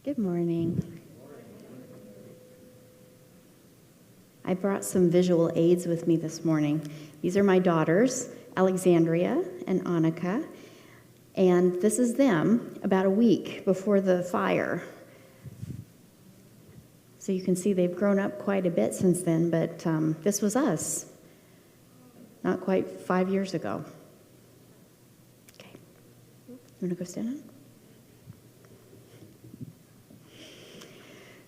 Good morning. I brought some visual aids with me this morning. These are my daughters, Alexandria and Annika, and this is them about a week before the fire. So you can see they've grown up quite a bit since then, but this was us, not quite 5 years ago. Okay, you want to go stand up?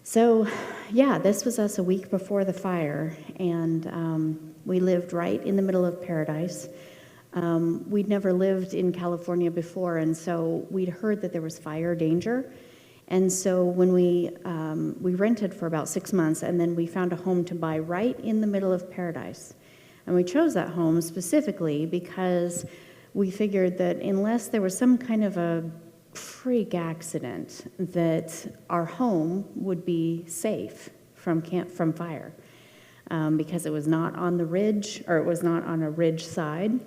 So, yeah, this was us a week before the fire, and we lived right in the middle of paradise. We'd never lived in California before, and so we'd heard that there was fire danger. And so when we rented for about 6 months, and then we found a home to buy right in the middle of paradise. And we chose that home specifically because we figured that unless there was some kind of a freak accident, that our home would be safe from fire, because it was not on the ridge, or it was not on a ridge side,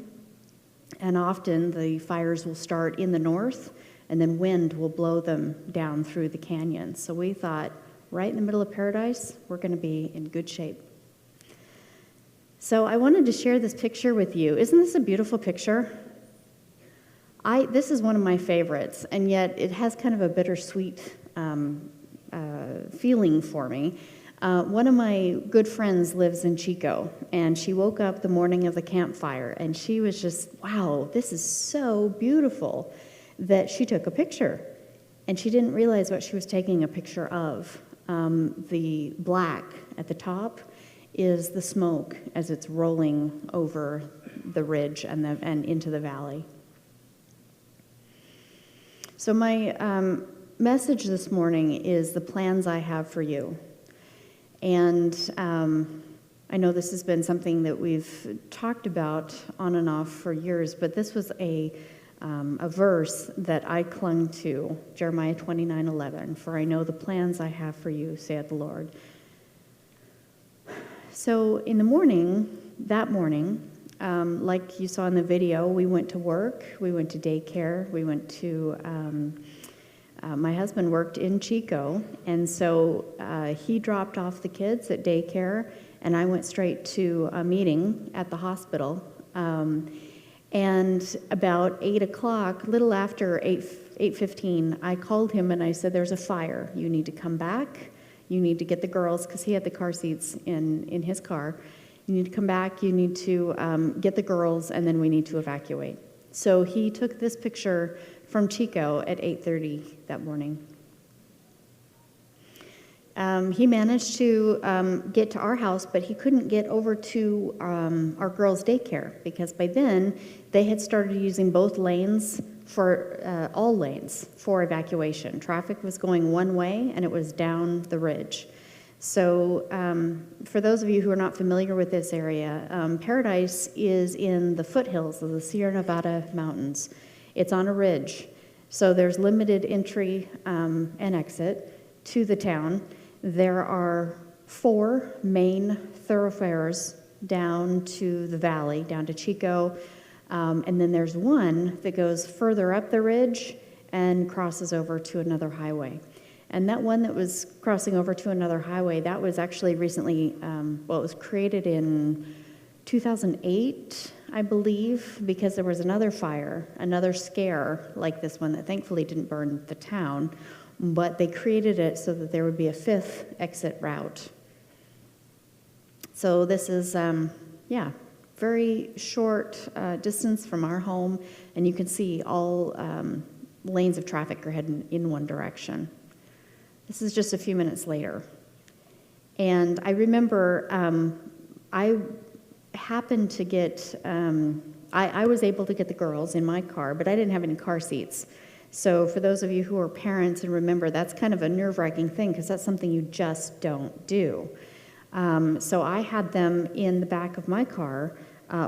and often the fires will start in the north, and then wind will blow them down through the canyon. So we thought, right in the middle of paradise, we're going to be in good shape. So I wanted to share this picture with you. Isn't this a beautiful picture? This is one of my favorites, and yet it has kind of a bittersweet feeling for me. One of my good friends lives in Chico, and she woke up the morning of the campfire, and she was just, wow, this is so beautiful, that she took a picture. And she didn't realize what she was taking a picture of. The black at the top is the smoke as it's rolling over the ridge and into the valley. So my message this morning is the plans I have for you. And I know this has been something that we've talked about on and off for years, but this was a verse that I clung to, Jeremiah 29:11, "For I know the plans I have for you, saith the Lord." So in the morning, that morning, like you saw in the video, we went to work, we went to daycare, we went to, my husband worked in Chico, and so he dropped off the kids at daycare, and I went straight to a meeting at the hospital. And about 8 o'clock, little after 8:15, I called him and I said, "There's a fire. You need to come back. You need to get the girls," because he had the car seats in his car. "You need to come back. You need to get the girls, and then we need to evacuate." So he took this picture from Chico at 8:30 that morning. He managed to get to our house, but he couldn't get over to our girls' daycare, because by then they had started using both lanes for all lanes for evacuation. Traffic was going one way, and it was down the ridge. So for those of you who are not familiar with this area, Paradise is in the foothills of the Sierra Nevada mountains. It's on a ridge, so there's limited entry and exit to the town. There are 4 main thoroughfares down to the valley, down to Chico, and then there's one that goes further up the ridge and crosses over to another highway. And that one that was crossing over to another highway, that was actually recently, it was created in 2008, I believe, because there was another fire, another scare like this one that thankfully didn't burn the town, but they created it so that there would be a 5th exit route. So this is, very short distance from our home, and you can see all lanes of traffic are heading in one direction. This is just a few minutes later. And I remember I happened to get, I was able to get the girls in my car, but I didn't have any car seats. So for those of you who are parents and remember, that's kind of a nerve-wracking thing, because that's something you just don't do. So I had them in the back of my car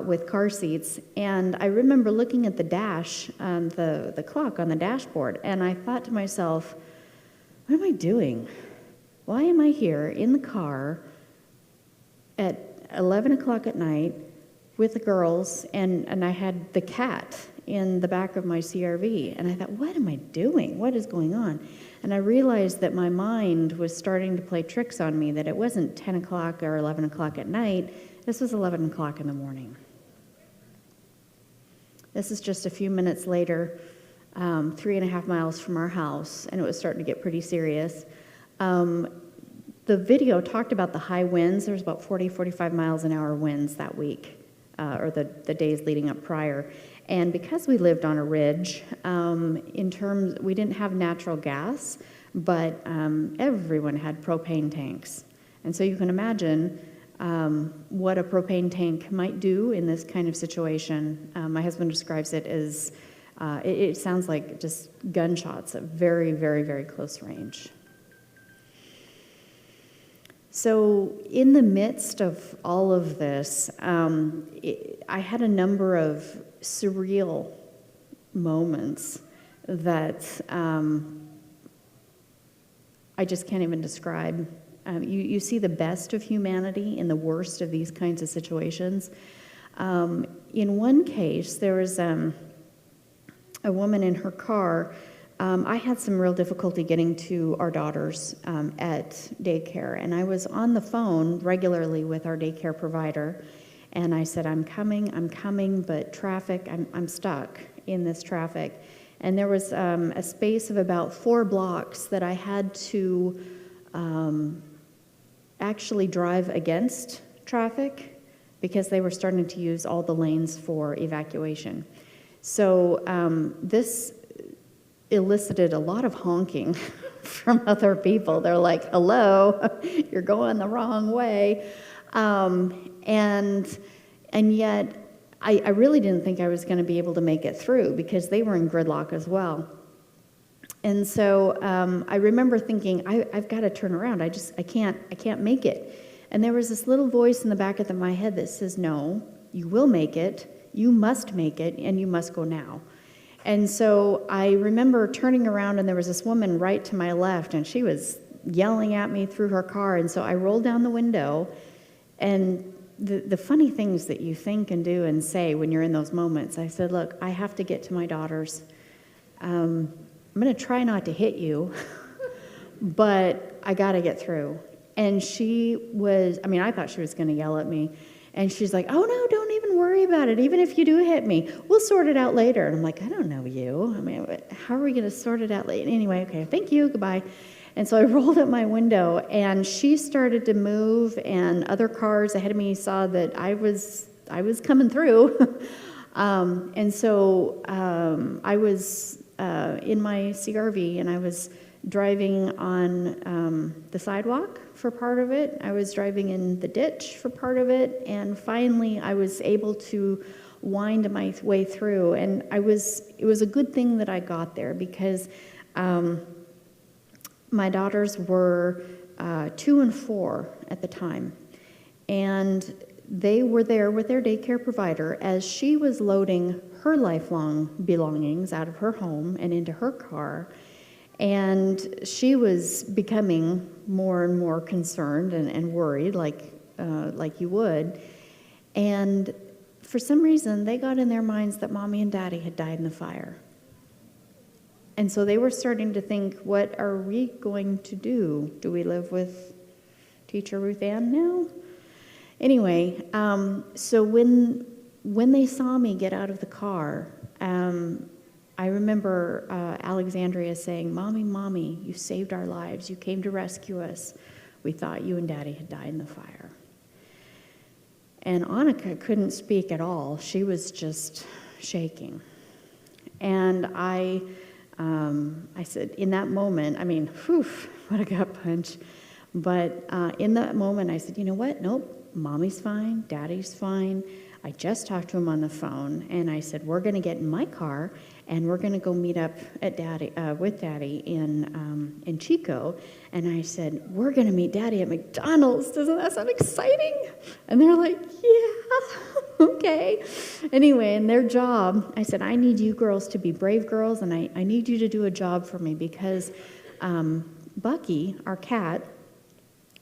with car seats, and I remember looking at the dash, the clock on the dashboard, and I thought to myself, what am I doing? Why am I here in the car at 11 o'clock at night with the girls, and I had the cat in the back of my CRV. And I thought, what am I doing? What is going on? And I realized that my mind was starting to play tricks on me, that it wasn't 10 o'clock or 11 o'clock at night. This was 11 o'clock in the morning. This is just a few minutes later, 3.5 miles from our house, and it was starting to get pretty serious. The video talked about the high winds. There was about 40, 45 miles an hour winds that week, or the days leading up prior. And because we lived on a ridge, we didn't have natural gas, but everyone had propane tanks. And so you can imagine what a propane tank might do in this kind of situation. My husband describes it as, it sounds like just gunshots at very, very, very close range. So in the midst of all of this, I had a number of surreal moments that I just can't even describe. You see the best of humanity in the worst of these kinds of situations. In one case, there was a woman in her car. I had some real difficulty getting to our daughters at daycare, and I was on the phone regularly with our daycare provider, and I said, I'm coming, but traffic, I'm stuck in this traffic. And there was a space of about 4 blocks that I had to actually drive against traffic because they were starting to use all the lanes for evacuation. So this elicited a lot of honking from other people. They're like, hello, you're going the wrong way. And yet, I really didn't think I was going to be able to make it through because they were in gridlock as well. And so I remember thinking, I've got to turn around. I can't make it. And there was this little voice in the back of my head that says, no, you will make it, you must make it, and you must go now. And so I remember turning around, and there was this woman right to my left, and she was yelling at me through her car. And so I rolled down the window, and the funny things that you think and do and say when you're in those moments, I said, look, I have to get to my daughters. I'm going to try not to hit you, but I got to get through. And I thought she was going to yell at me. And she's like, oh, no, don't even worry about it. Even if you do hit me, we'll sort it out later. And I'm like, I don't know you. I mean, how are we going to sort it out later? Anyway, okay, thank you, goodbye. And so I rolled up my window, and she started to move, and other cars ahead of me saw that I was coming through. And so I was in my CRV, and I was driving on the sidewalk for part of it. I was driving in the ditch for part of it, and finally I was able to wind my way through. And it was a good thing that I got there because my daughters were 2 and 4 at the time, and they were there with their daycare provider as she was loading her lifelong belongings out of her home and into her car. And she was becoming more and more concerned and worried, like you would. And for some reason, they got in their minds that Mommy and Daddy had died in the fire. And so they were starting to think, what are we going to do? Do we live with Teacher Ruth Ann now? Anyway, so when they saw me get out of the car, I remember Alexandria saying, Mommy, you saved our lives. You came to rescue us. We thought you and Daddy had died in the fire. And Annika couldn't speak at all. She was just shaking. And I said, in that moment, whew, what a gut punch. But in that moment, I said, you know what? Nope, Mommy's fine, Daddy's fine. I just talked to him on the phone, and I said, we're going to get in my car, and we're going to go meet up at with Daddy in Chico. And I said, we're going to meet Daddy at McDonald's. Doesn't that sound exciting? And they're like, yeah, okay. Anyway, in their job, I said, I need you girls to be brave girls, and I need you to do a job for me because Bucky, our cat,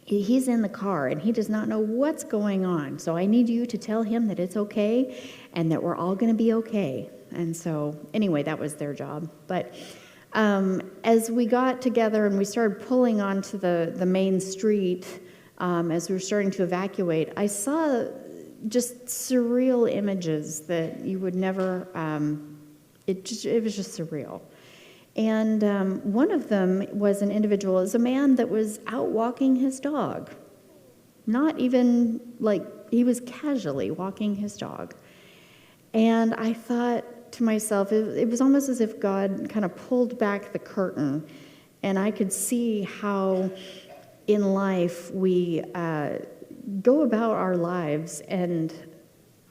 he's in the car, and he does not know what's going on. So I need you to tell him that it's okay and that we're all going to be okay. And so anyway, that was their job. But as we got together and we started pulling onto the main street, as we were starting to evacuate, I saw just surreal images that you would never, it was just surreal. And one of them was an individual, it was a man that was out walking his dog. Not even like, he was casually walking his dog. And I thought to myself, it was almost as if God kind of pulled back the curtain, and I could see how in life we go about our lives, and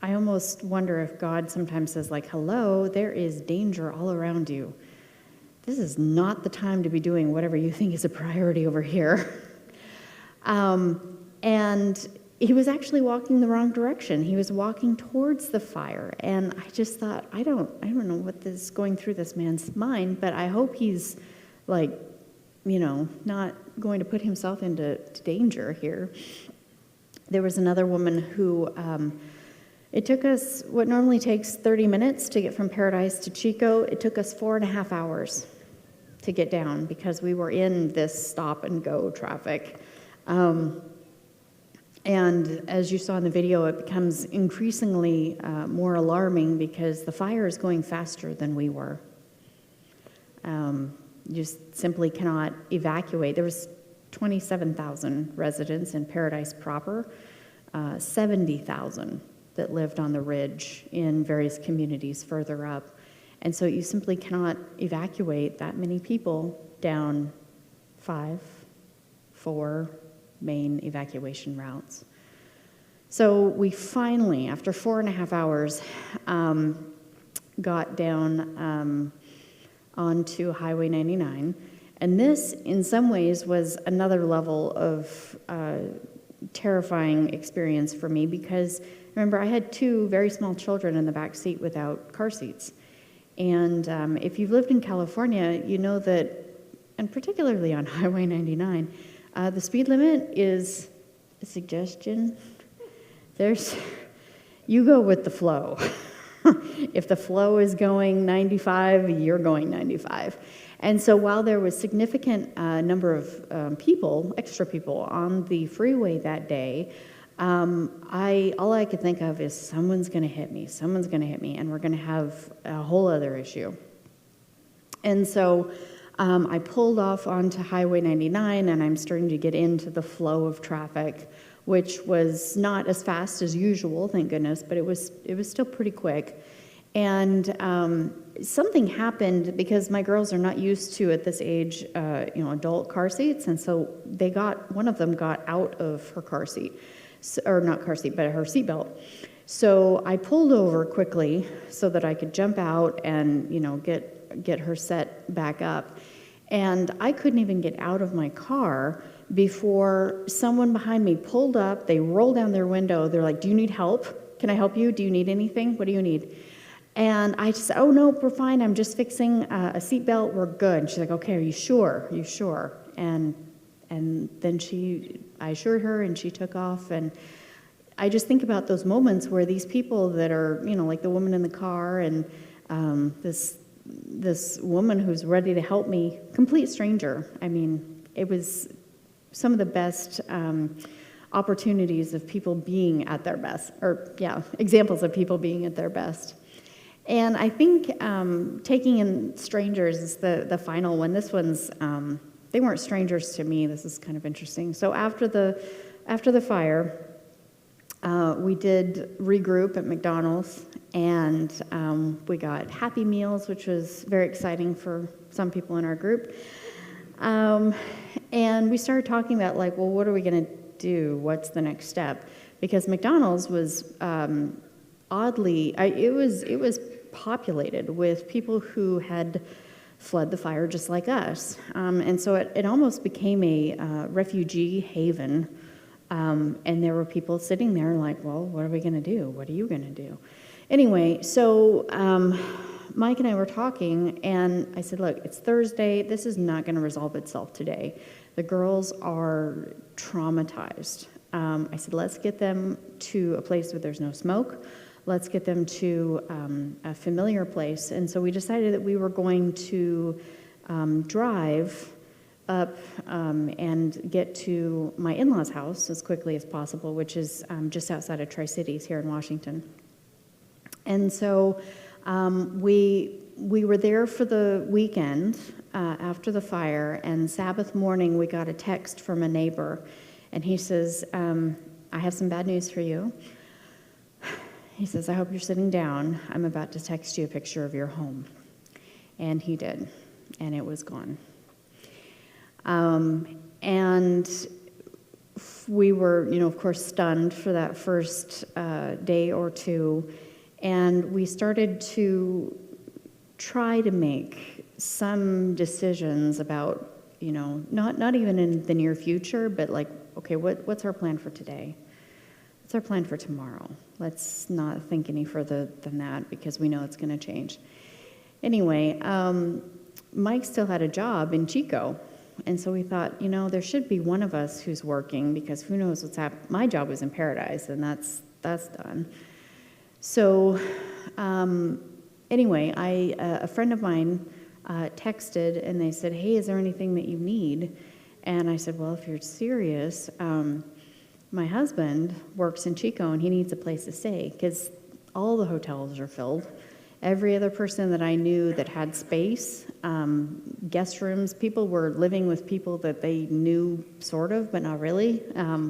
I almost wonder if God sometimes says, like, hello, there is danger all around you. This is not the time to be doing whatever you think is a priority over here. And he was actually walking the wrong direction. He was walking towards the fire, and I just thought, I don't know what is going through this man's mind, but I hope he's, like, not going to put himself into danger here. There was another woman who, it took us what normally takes 30 minutes to get from Paradise to Chico. It took us 4.5 hours to get down because we were in this stop-and-go traffic. And as you saw in the video, it becomes increasingly more alarming because the fire is going faster than we were. You just simply cannot evacuate. There was 27,000 residents in Paradise proper, 70,000 that lived on the ridge in various communities further up. And so you simply cannot evacuate that many people down 4 main evacuation routes. So we finally, after 4.5 hours, got down onto Highway 99. And this, in some ways, was another level of terrifying experience for me because, remember, I had 2 very small children in the back seat without car seats. And if you've lived in California, you know that, and particularly on Highway 99, the speed limit is a suggestion. You go with the flow. If the flow is going 95, you're going 95. And so while there was significant number of extra people on the freeway that day, all I could think of is someone's going to hit me, and we're going to have a whole other issue. And so I pulled off onto Highway 99, and I'm starting to get into the flow of traffic, which was not as fast as usual, thank goodness, but it was still pretty quick. And something happened because my girls are not used to, at this age, adult car seats, and so one of them got out of her car seat, or not car seat, but her seatbelt. So I pulled over quickly so that I could jump out and get her set back up. And I couldn't even get out of my car before someone behind me pulled up. They rolled down their window. They're like, "Do you need help? Can I help you? Do you need anything? What do you need?" And I just said, "Oh, no, we're fine. I'm just fixing a seatbelt. We're good." And she's like, "Okay, are you sure? Are you sure?" And then I assured her, and she took off. And I just think about those moments where these people that are, like the woman in the car and this woman who's ready to help me, complete stranger. I mean, it was some of the best opportunities of people being at their best, examples of people being at their best. And I think taking in strangers is the final one. This one's, they weren't strangers to me. This is kind of interesting. So after the fire, we did regroup at McDonald's, and we got Happy Meals, which was very exciting for some people in our group. And we started talking about, well, what are we going to do? What's the next step? Because McDonald's was oddly, it was populated with people who had fled the fire just like us. And so it almost became a refugee haven. And there were people sitting there like, well, what are we going to do? What are you going to do? Anyway, so Mike and I were talking, and I said, look, it's Thursday. This is not going to resolve itself today. The girls are traumatized. I said, let's get them to a place where there's no smoke. let's get them to a familiar place. And so we decided that we were going to drive up and get to my in-laws' house as quickly as possible, which is just outside of Tri-Cities here in Washington. And so we were there for the weekend after the fire, and Sabbath morning we got a text from a neighbor, and he says, I have some bad news for you. He says, I hope you're sitting down. I'm about to text you a picture of your home. And he did, and it was gone. And we were, of course, stunned for that first day or two, and we started to try to make some decisions about, not even in the near future, but like, okay, what's our plan for today? What's our plan for tomorrow? Let's not think any further than that because we know it's going to change. Anyway, Mike still had a job in Chico. And so we thought, there should be one of us who's working because who knows what's happening. My job was in Paradise, and that's done. So anyway, a friend of mine texted, and they said, hey, is there anything that you need? And I said, well, if you're serious, my husband works in Chico, and he needs a place to stay because all the hotels are filled. Every other person that I knew that had space, guest rooms, people were living with people that they knew sort of, but not really.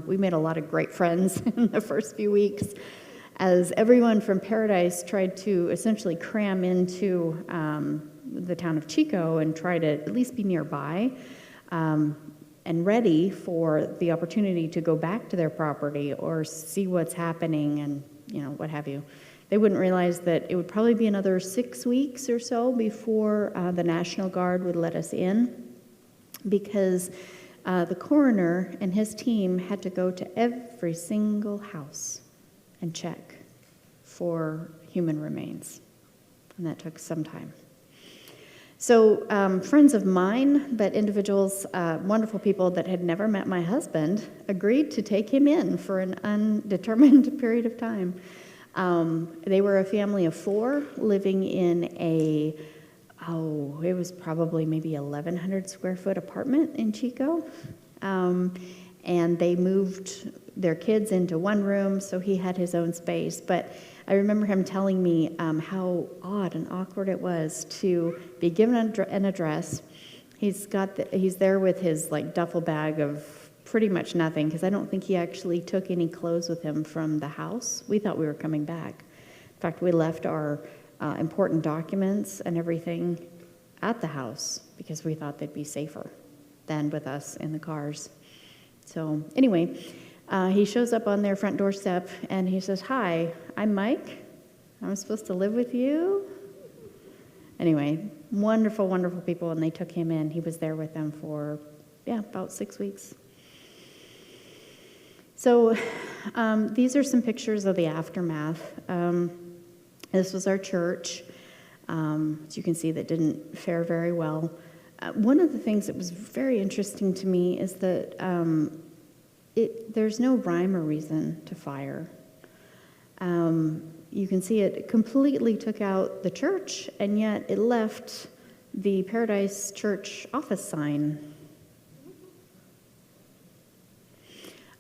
We made a lot of great friends in the first few weeks as everyone from Paradise tried to essentially cram into the town of Chico and try to at least be nearby and ready for the opportunity to go back to their property or see what's happening and, what have you. They wouldn't realize that it would probably be another 6 weeks or so before the National Guard would let us in because the coroner and his team had to go to every single house and check for human remains. And that took some time. So friends of mine, but individuals, wonderful people that had never met my husband, agreed to take him in for an undetermined period of time. They were a family of 4 living in it was probably maybe 1,100 square foot apartment in Chico. And they moved their kids into one room, so he had his own space. But I remember him telling me how odd and awkward it was to be given an address. He's there with his duffel bag of pretty much nothing, because I don't think he actually took any clothes with him from the house. We thought we were coming back. In fact, we left our important documents and everything at the house because we thought they'd be safer than with us in the cars. So anyway, he shows up on their front doorstep and he says, hi, I'm Mike. I'm supposed to live with you? Anyway, wonderful, wonderful people, and they took him in. He was there with them for, about 6 weeks. So these are some pictures of the aftermath. This was our church. As you can see, that didn't fare very well. One of the things that was very interesting to me is that there's no rhyme or reason to fire. You can see it completely took out the church, and yet it left the Paradise Church office sign.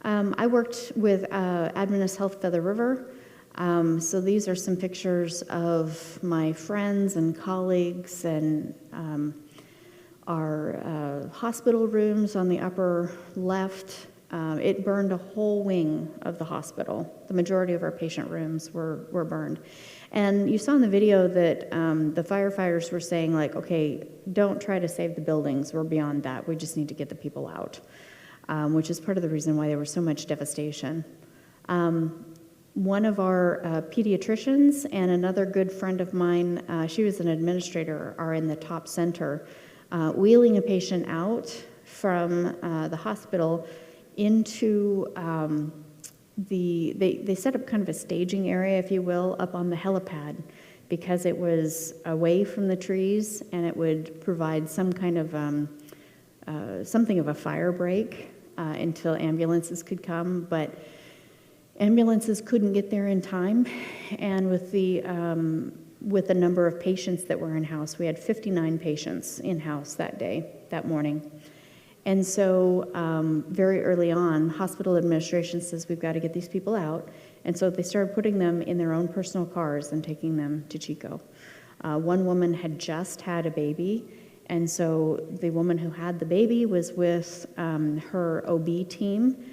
I worked with Adventist Health Feather River, so these are some pictures of my friends and colleagues and our hospital rooms on the upper left. It burned a whole wing of the hospital. The majority of our patient rooms were burned. And you saw in the video that the firefighters were saying, okay, don't try to save the buildings. We're beyond that. We just need to get the people out. Which is part of the reason why there was so much devastation. One of our pediatricians and another good friend of mine, she was an administrator, are in the top center, wheeling a patient out from the hospital into they set up kind of a staging area, if you will, up on the helipad because it was away from the trees and it would provide some kind of something of a fire break until ambulances could come. But Ambulances couldn't get there in time, and with the number of patients that were in-house, we had 59 patients in-house that morning. And so very early on, hospital administration says, we've got to get these people out. And so they started putting them in their own personal cars and taking them to Chico. One woman had just had a baby, and so the woman who had the baby was with her OB team,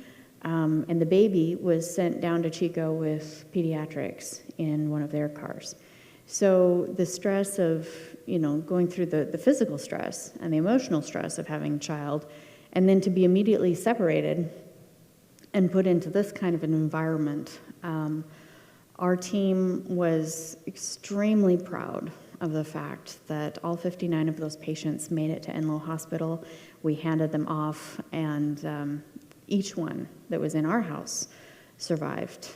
and the baby was sent down to Chico with pediatrics in one of their cars. So the stress of, going through the physical stress and the emotional stress of having a child, and then to be immediately separated and put into this kind of an environment, our team was extremely proud of the fact that all 59 of those patients made it to Enloe Hospital. We handed them off, and each one that was in our house survived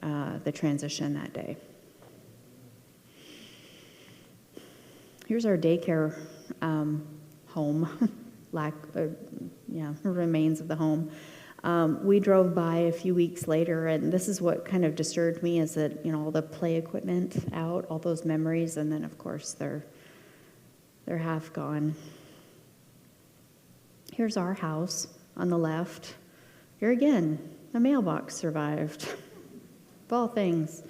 the transition that day. Here's our daycare home, remains of the home. We drove by a few weeks later, and this is what kind of disturbed me, is that, all the play equipment out, all those memories, and then, of course, they're half gone. Here's our house on the left. Here again, the mailbox survived, of all things.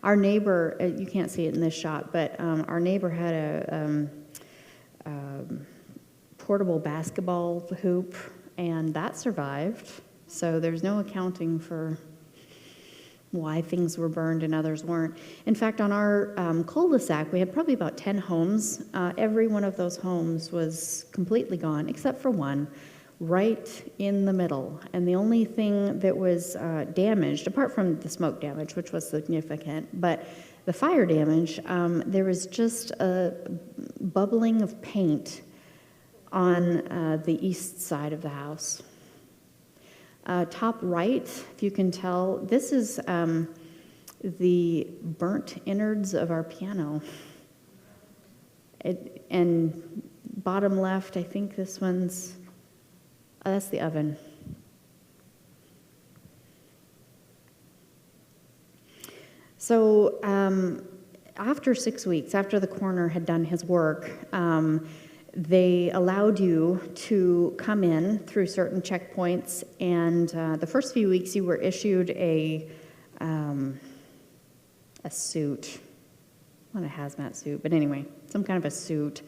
Our neighbor, you can't see it in this shot, but our neighbor had a portable basketball hoop, and that survived. So there's no accounting for why things were burned and others weren't. In fact, on our cul-de-sac, we had probably about 10 homes. Every one of those homes was completely gone, except for one, right in the middle. And the only thing that was damaged, apart from the smoke damage, which was significant, but the fire damage, there was just a bubbling of paint on the east side of the house. Top right, if you can tell, this is the burnt innards of our piano. And bottom left, I think this one's, that's the oven. So after 6 weeks, after the coroner had done his work, they allowed you to come in through certain checkpoints, and the first few weeks you were issued a suit, not a hazmat suit, but anyway, some kind of a suit.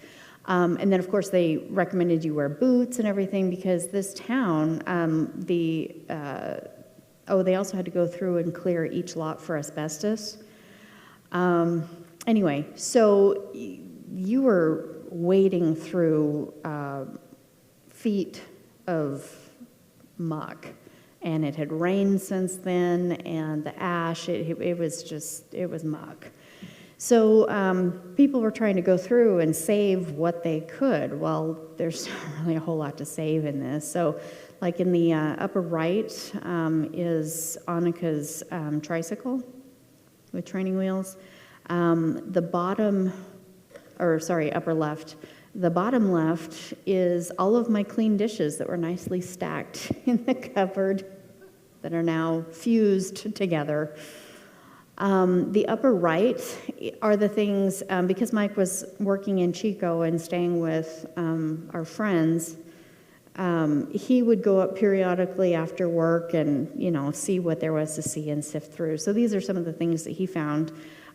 And then, of course, they recommended you wear boots and everything, because this town, they also had to go through and clear each lot for asbestos. Anyway, so you were wading through feet of muck, and it had rained since then, and the ash, it was muck. So people were trying to go through and save what they could. Well, there's not really a whole lot to save in this. So like in the upper right is Annika's tricycle with training wheels. Upper left. The bottom left is all of my clean dishes that were nicely stacked in the cupboard that are now fused together. The upper right are the things, because Mike was working in Chico and staying with our friends, he would go up periodically after work and, see what there was to see and sift through. So these are some of the things that he found,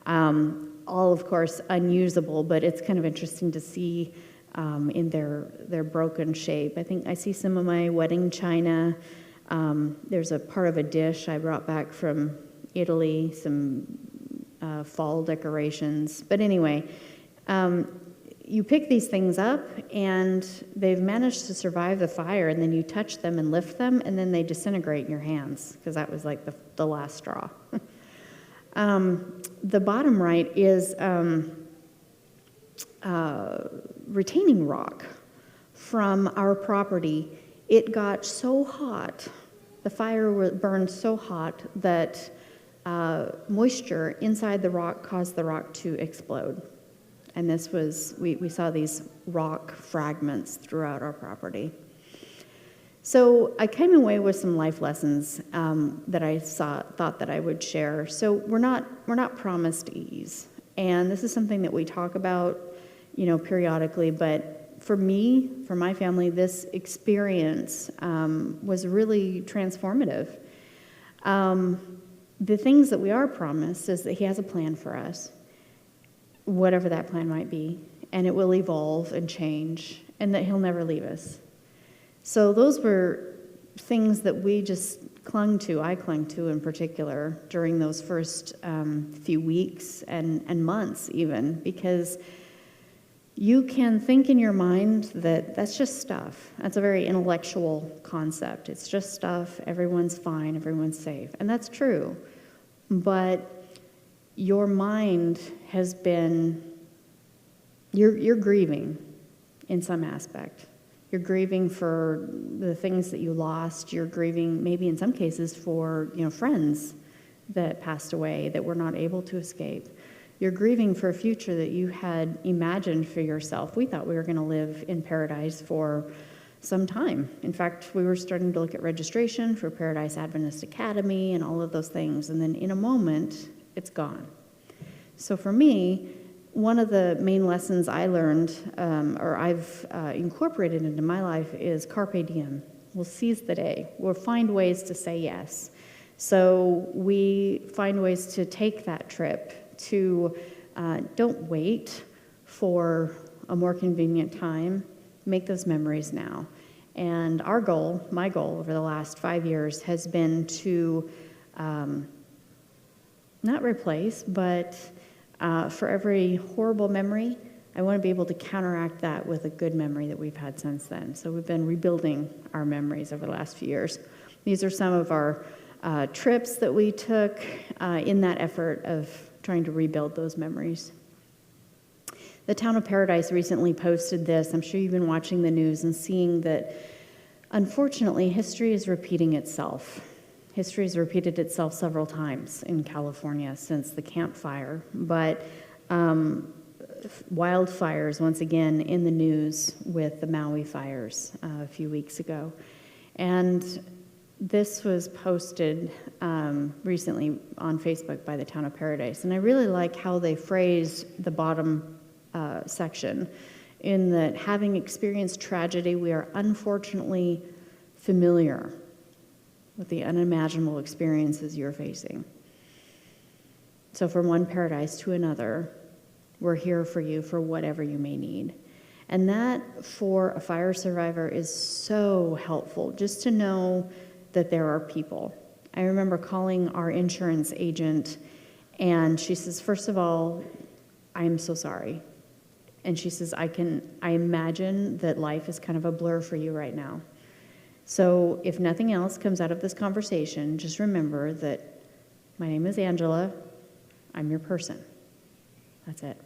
all, of course, unusable, but it's kind of interesting to see in their broken shape. I think I see some of my wedding china. There's a part of a dish I brought back from Italy, some fall decorations. But anyway, you pick these things up, and they've managed to survive the fire, and then you touch them and lift them, and then they disintegrate in your hands, because that was like the last straw. The bottom right is retaining rock from our property. It got so hot, the fire burned so hot that moisture inside the rock caused the rock to explode. And this was, we saw these rock fragments throughout our property. So I came away with some life lessons that I thought that I would share. So we're not promised ease, and this is something that we talk about, periodically. But for me, for my family, this experience was really transformative. The things that we are promised is that He has a plan for us, whatever that plan might be, and it will evolve and change, and that He'll never leave us. So those were things that we just I clung to in particular during those first few weeks and months even, because you can think in your mind that that's just stuff. That's a very intellectual concept. It's just stuff, everyone's fine, everyone's safe. And that's true. But your mind has been, you're grieving in some aspect. You're grieving for the things that you lost. You're grieving, maybe in some cases, for friends that passed away that were not able to escape. You're grieving for a future that you had imagined for yourself. We thought we were going to live in paradise for some time. In fact, we were starting to look at registration for Paradise Adventist Academy and all of those things. And then in a moment, it's gone. So for me, one of the main lessons I learned, or I've incorporated into my life, is carpe diem. We'll seize the day. We'll find ways to say yes. So we find ways to take that trip, to don't wait for a more convenient time. Make those memories now. And my goal over the last 5 years has been to not replace, but for every horrible memory, I want to be able to counteract that with a good memory that we've had since then. So we've been rebuilding our memories over the last few years. These are some of our trips that we took in that effort of trying to rebuild those memories. The town of Paradise recently posted this. I'm sure you've been watching the news and seeing that, unfortunately, history is repeating itself. History has repeated itself several times in California since the Camp Fire, but wildfires once again in the news with the Maui fires a few weeks ago. And this was posted recently on Facebook by the town of Paradise, and I really like how they phrase the bottom section, in that having experienced tragedy, we are unfortunately familiar with the unimaginable experiences you're facing. So from one paradise to another, we're here for you for whatever you may need. And that, for a fire survivor, is so helpful, just to know that there are people. I remember calling our insurance agent, and she says, first of all, I'm so sorry. And she says, I imagine that life is kind of a blur for you right now. So if nothing else comes out of this conversation, just remember that my name is Angela. I'm your person. That's it.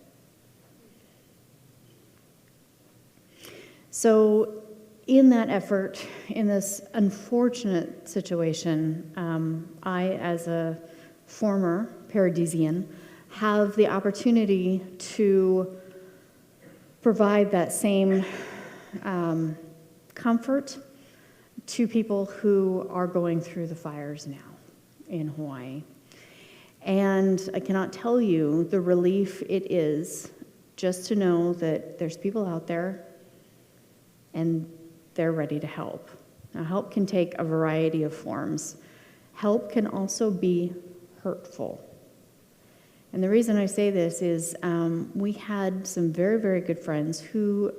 So in that effort, in this unfortunate situation, I, as a former Paradisian, have the opportunity to provide that same comfort to people who are going through the fires now in Hawaii. And I cannot tell you the relief it is just to know that there's people out there and they're ready to help. Now, help can take a variety of forms. Help can also be hurtful. And the reason I say this is we had some very, very good friends who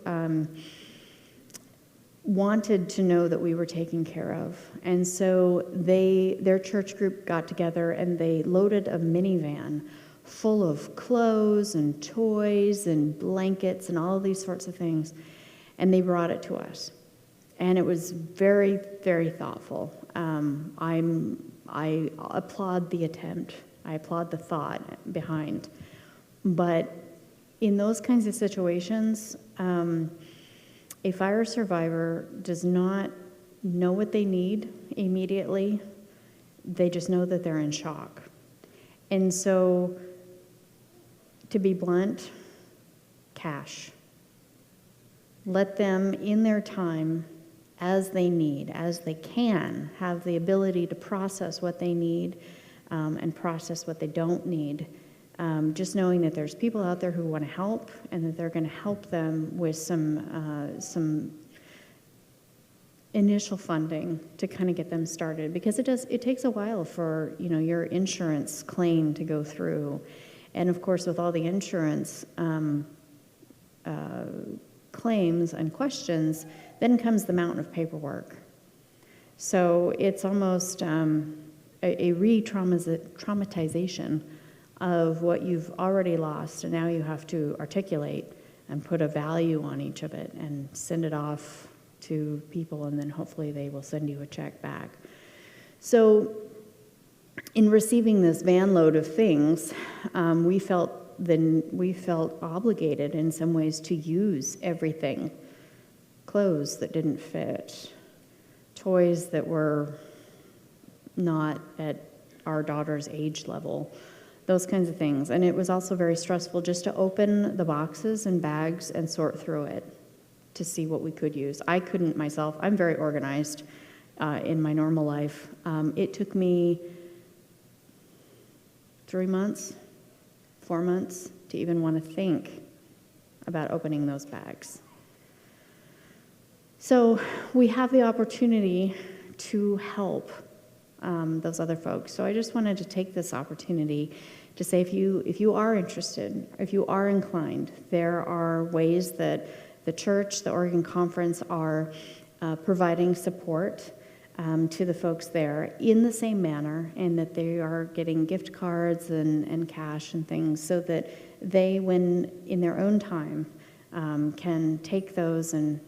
wanted to know that we were taken care of. And so their church group got together and they loaded a minivan full of clothes and toys and blankets and all of these sorts of things. And they brought it to us. And it was very, very thoughtful. I applaud the attempt. I applaud the thought behind. But in those kinds of situations, a fire survivor does not know what they need immediately. They just know that they're in shock. And so, to be blunt, cash. Let them, in their time, as they need, as they can, have the ability to process what they need and process what they don't need. Just knowing that there's people out there who want to help and that they're going to help them with some initial funding to kind of get them started, because it takes a while for your insurance claim to go through, and of course with all the insurance claims and questions, then comes the mountain of paperwork. So it's almost a re-traumatization of what you've already lost, and now you have to articulate and put a value on each of it and send it off to people, and then hopefully they will send you a check back. So in receiving this van load of things, we felt obligated in some ways to use everything. Clothes that didn't fit, toys that were not at our daughter's age level, those kinds of things. And it was also very stressful just to open the boxes and bags and sort through it to see what we could use. I couldn't myself. I'm very organized in my normal life. It took me 3 months, 4 months to even want to think about opening those bags. So we have the opportunity to help those other folks. So I just wanted to take this opportunity to say, if you are interested, if you are inclined, there are ways that the church, the Oregon Conference are providing support to the folks there in the same manner, and that they are getting gift cards and cash and things, so that they, when in their own time, can take those and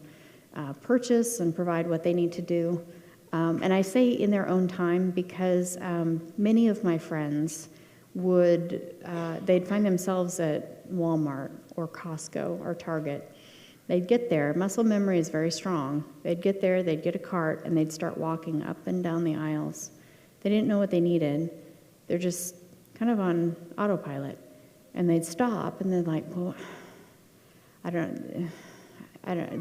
purchase and provide what they need to do. And I say in their own time because many of my friends they'd find themselves at Walmart or Costco or Target. They'd get there. Muscle memory is very strong. They'd get there, they'd get a cart, and they'd start walking up and down the aisles. They didn't know what they needed. They're just kind of on autopilot. And they'd stop, and they're like, well, I don't,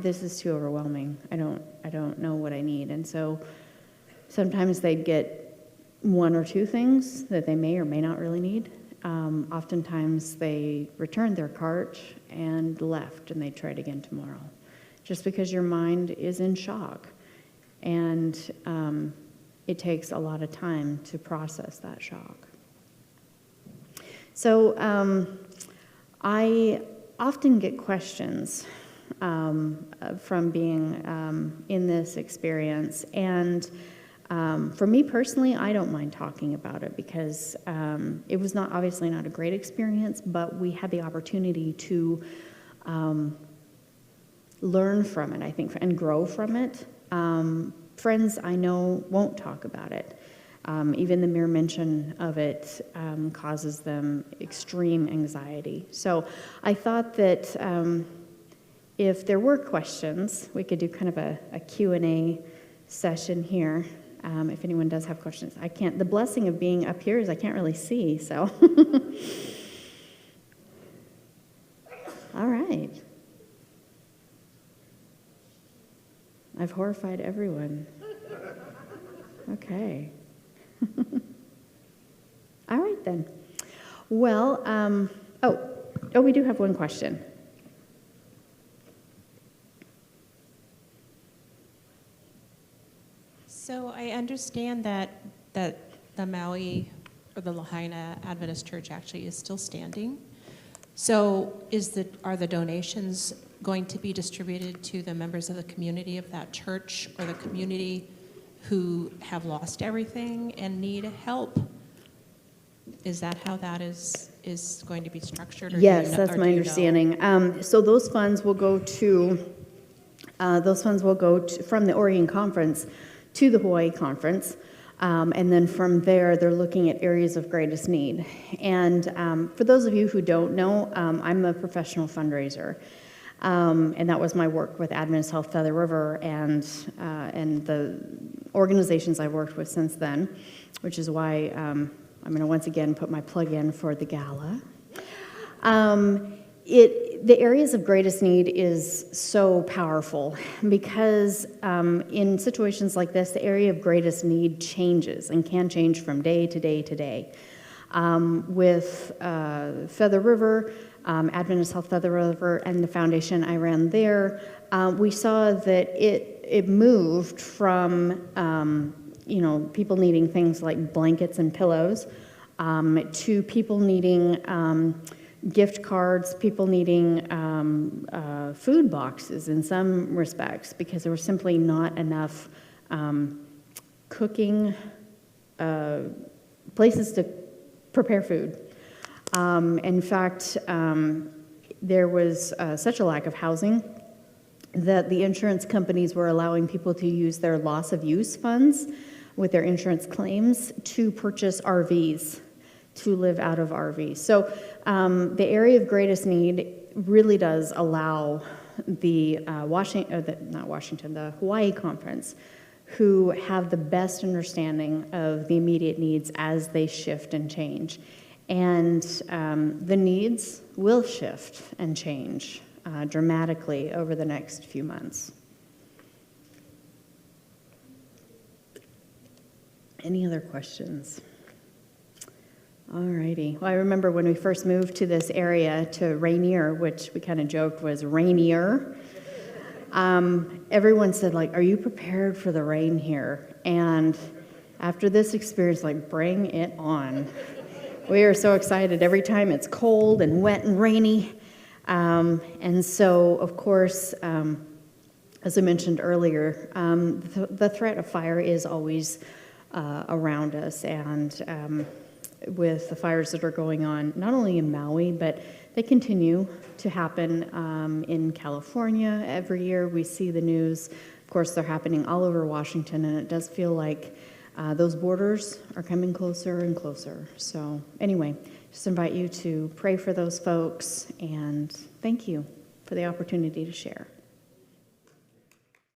this is too overwhelming. I don't know what I need. And so sometimes they'd get one or two things that they may or may not really need. Oftentimes they returned their cart and left, and they tried again tomorrow, just because your mind is in shock, and it takes a lot of time to process that shock. So I often get questions from being in this experience, and for me personally, I don't mind talking about it, because it was obviously not a great experience, but we had the opportunity to learn from it, I think, and grow from it. Friends I know won't talk about it. Even the mere mention of it causes them extreme anxiety. So I thought that if there were questions, we could do kind of a Q&A session here. If anyone does have questions. The blessing of being up here is I can't really see, so. All right. I've horrified everyone. Okay. All right, then. Well, we do have one question. So I understand that the Maui or the Lahaina Adventist Church actually is still standing. So are the donations going to be distributed to the members of the community of that church, or the community who have lost everything and need help? Is that how that is going to be structured? Or yes, that's my understanding. So those funds will go from the Oregon Conference to the Hawaii Conference, and then from there, they're looking at areas of greatest need. And for those of you who don't know, I'm a professional fundraiser, and that was my work with Adventist Health Feather River and the organizations I've worked with since then, which is why I'm going to once again put my plug in for the gala. the areas of greatest need is so powerful because in situations like this, the area of greatest need changes and can change from day to day to day. With Feather River, Adventist Health Feather River, and the foundation I ran there, we saw that it moved from people needing things like blankets and pillows to people needing gift cards, people needing food boxes in some respects because there was simply not enough cooking places to prepare food. In fact, there was such a lack of housing that the insurance companies were allowing people to use their loss of use funds with their insurance claims to purchase RVs, to live out of RVs. So the area of greatest need really does allow the Hawaii Conference, who have the best understanding of the immediate needs as they shift and change. And the needs will shift and change dramatically over the next few months. Any other questions? All righty. Well, I remember when we first moved to this area, to Rainier, which we kind of joked was rainier, everyone said, are you prepared for the rain here? And after this experience, bring it on. We are so excited every time it's cold and wet and rainy. And so, of course, as I mentioned earlier, the threat of fire is always around us. And with the fires that are going on, not only in Maui, but they continue to happen in California. Every year we see the news. Of course, they're happening all over Washington, and it does feel like those borders are coming closer and closer. So anyway, just invite you to pray for those folks, and thank you for the opportunity to share.